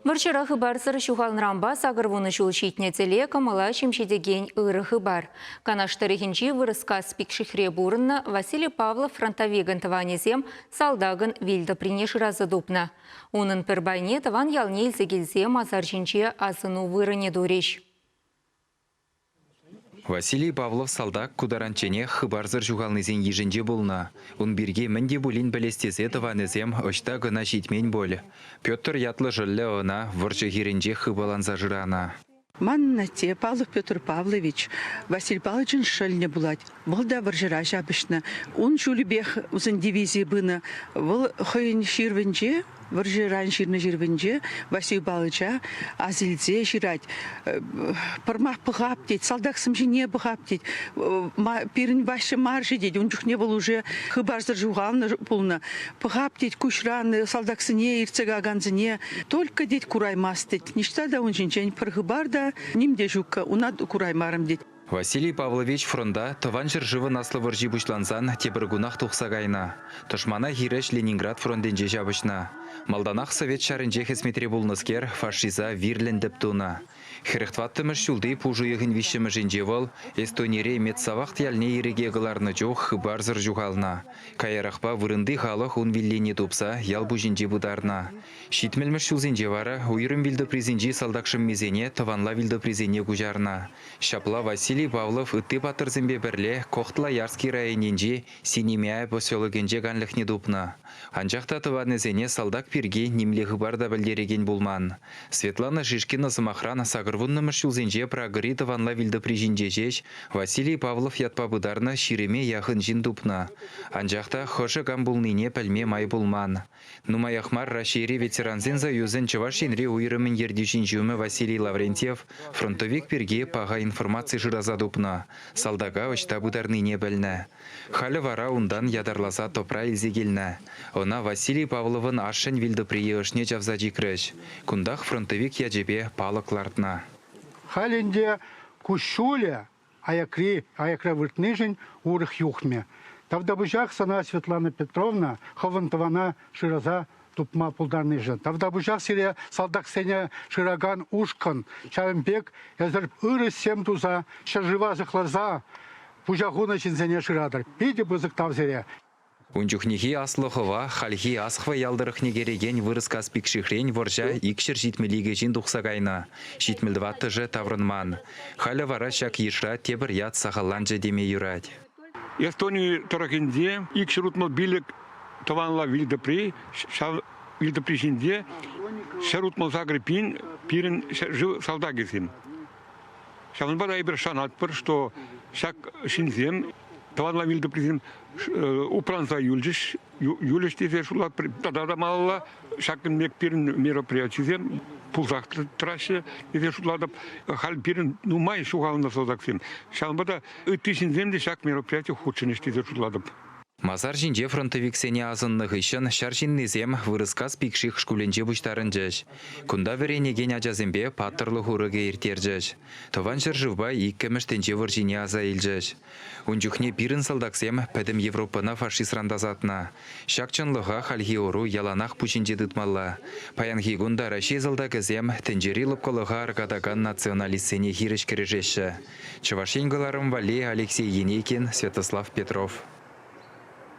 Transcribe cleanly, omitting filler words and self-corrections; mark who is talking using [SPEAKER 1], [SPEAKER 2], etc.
[SPEAKER 1] Варчара хыбарсыр шухалнрамба сагырвуны шулшитне теле камала чимшедеген ыры хыбар. Канаштырыхинчи вырыска спикшихре бурынна Василий Павлов фронтовеган таванезем салдагын вильда принеш разыдупна. Унын пербайне таван ялне илзегелзем азарчинче азыну вырыне дуреш.
[SPEAKER 2] Василий Павлов салдак кударанчене хыбарзыр жугалнызен еженде болна. Он бирге мінде булин білестезе таванезем очта гына житмен бол. Петр ятлы жылы она варчы хиренже хыбаланза жырана.
[SPEAKER 3] Маннате Павлов Петр Павлович, Василий Павлович шельне булать. Был да варжира жабышна. Он чулибех узен дивизии бына. Был хойн ширвенже, варжиран ширны жирвенже, Василий Павловича азильзе жирать. Пармах пахаптить, солдат самжине пахаптить. Пирин ваше марши дедь. Он чух не был уже хыбарзар жугавна полна. Пахаптить кушран солдат сыне ирцега ганзыне. Только дедь курай мастить. Ничто да он жинчень пархыбарда. Нимде жукка, унад кураймарым дед.
[SPEAKER 2] Василий Павлович фронда тованчыр живы наслы варжи бушлансан тебіргунах тухсагайна. Тошмана хиреш Ленинград фронтенже жабышна. Малданах совет шарынже хесметре булныскер фашиза вирлендіп туна. Херехтваттымыш шулды пужуегін вишімі жинжевал, Эстонире медсавақт ялне ереге ғыларны жоқ хыбарзыр жуғална. Кайырақпа вырынды халық он виллене тупса, ял бұжинже бұдарна. Шитмелміш шулзенже вара, уйрым вилді презенжи салдақшым мезене, таванла вилді презене гужарна. Шапла Василий Павлов үтті батырзымбе бірле, Коқтла Ярский районенже, Синемяй поселогенже ганлықне дупна. Анжақта таванезене салдак пирге немле хыбарда білдереген булман. Светлана Шишкина самахрана сагырвуннымыш шулзенже прагыри таванла вилді прижинже жеш, Василий Павлов ятпа бұдарна ширеме яхын жин дупна. Анжақта хошы гамбулныне пәлме май булман. Нумаяхмар Рашири ветеранзен заюзен Чавашинре уйрымын ердюшин жумы Василий Лаврентьев фронтовик пирге паға информация жыраза дупна. Салдага очта бұдарныне бәлні. Халі вара ундан ядарласа топра илзегелні. Она Василий Павловын ашын вилді приешне жавза жикрыш. Кундах фронтовик яджебе палықлартна.
[SPEAKER 4] Халінде кушуле аякра выртныжын урых юхме. Тавдабужах сана Светлана Петровна хавантавана шираза тупма пулдарныжын. Тавдабужах сире салдак сене шираган ушкан. Чавымбек языр ыры сем туза шажыва зықларза пужахуна чинсене ширадар. Пиде бызык тавзере.
[SPEAKER 2] Унчухнихи аслохова, хальхи асхва ялдырых негереген вырыска спикшихрень воржа икшер житмелиге жин тухсагайна. Житмелдватты же таврынман. Халя вара шак ешра тебір ят сахаланжа деме юрать.
[SPEAKER 5] Эстонии тарахинде икшерутно билек таванла вильдепри, вильдепри шинде, шерутно загрепин, пирен жив солдагисин. Шавнбада ибер шанатпыр, что шак шинзем, таванла вильдепризин упранса юльжиш тесе шулат тогда мало шакын мек пирен мероприятием пулзак трассе тесе шуладып хал пирен нумай шугална созаксин. Шавнбада тысячинземде шак мероприятие худшинеш тесе шуладып.
[SPEAKER 2] Мазар жинже фронтовик сене азынных ишын шаршиннезем вырыска спикших шкуленже буштарын жеш. Кунда веренеген ажазембе паттырлы хурыге иртержеш. Тован жыржывба иккеміштенже выржине аза илжеш. Унчухне пирын салдаксем пәдім Европына фашист рандазатна. Шакчынлыға халхи ору яланах пучинже дытмалла. Паянхи гунда Раши залдагызем тенджери лыпкалыға аргадаган националист сене хиреш кережеші. Чувашенгаларым Вали Алексей Енекин, Святослав Петров.